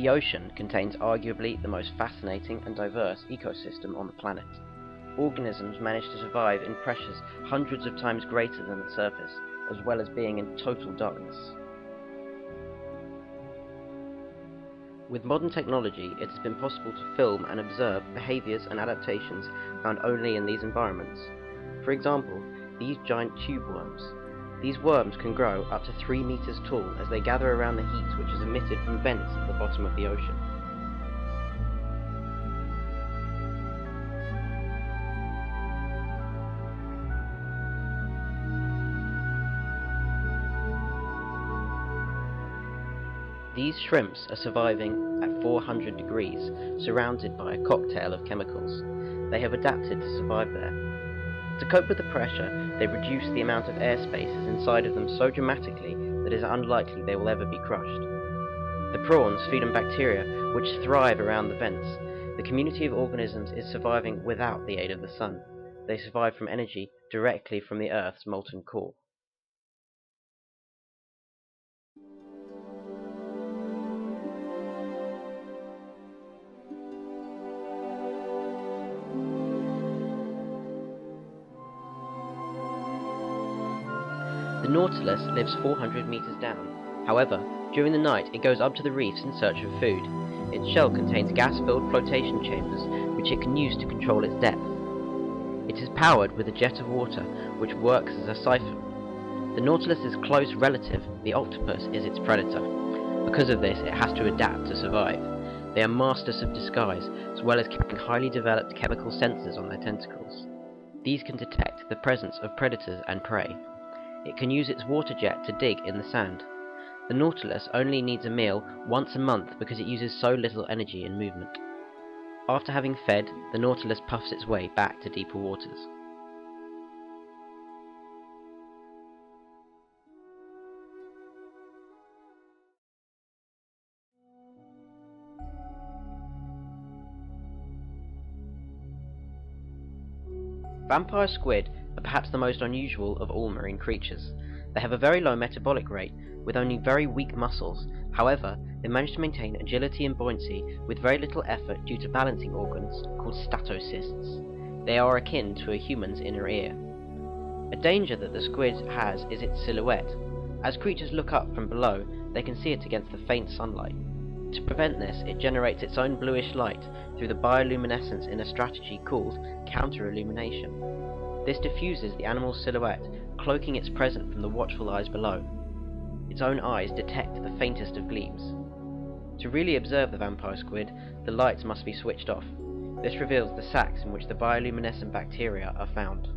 The ocean contains arguably the most fascinating and diverse ecosystem on the planet. Organisms manage to survive in pressures hundreds of times greater than the surface, as well as being in total darkness. With modern technology, it has been possible to film and observe behaviors and adaptations found only in these environments. For example, these giant tube worms. These worms can grow up to 3 meters tall as they gather around the heat which is emitted from vents at the bottom of the ocean. These shrimps are surviving at 400 degrees, surrounded by a cocktail of chemicals. They have adapted to survive there. To cope with the pressure, they reduce the amount of air spaces inside of them so dramatically that it is unlikely they will ever be crushed. The prawns feed on bacteria which thrive around the vents. The community of organisms is surviving without the aid of the sun. They survive from energy directly from the Earth's molten core. The Nautilus lives 400 meters down. However, during the night it goes up to the reefs in search of food. Its shell contains gas-filled flotation chambers which it can use to control its depth. It is powered with a jet of water which works as a siphon. The Nautilus's close relative, the octopus, is its predator. Because of this, it has to adapt to survive. They are masters of disguise, as well as carrying highly developed chemical sensors on their tentacles. These can detect the presence of predators and prey. It can use its water jet to dig in the sand. The Nautilus only needs a meal once a month because it uses so little energy in movement. After having fed, the Nautilus puffs its way back to deeper waters. Vampire squid are perhaps the most unusual of all marine creatures. They have a very low metabolic rate, with only very weak muscles. However, they manage to maintain agility and buoyancy with very little effort due to balancing organs called statocysts. They are akin to a human's inner ear. A danger that the squid has is its silhouette. As creatures look up from below, they can see it against the faint sunlight. To prevent this, it generates its own bluish light through the bioluminescence in a strategy called counter-illumination. This diffuses the animal's silhouette, cloaking its presence from the watchful eyes below. Its own eyes detect the faintest of gleams. To really observe the vampire squid, the lights must be switched off. This reveals the sacs in which the bioluminescent bacteria are found.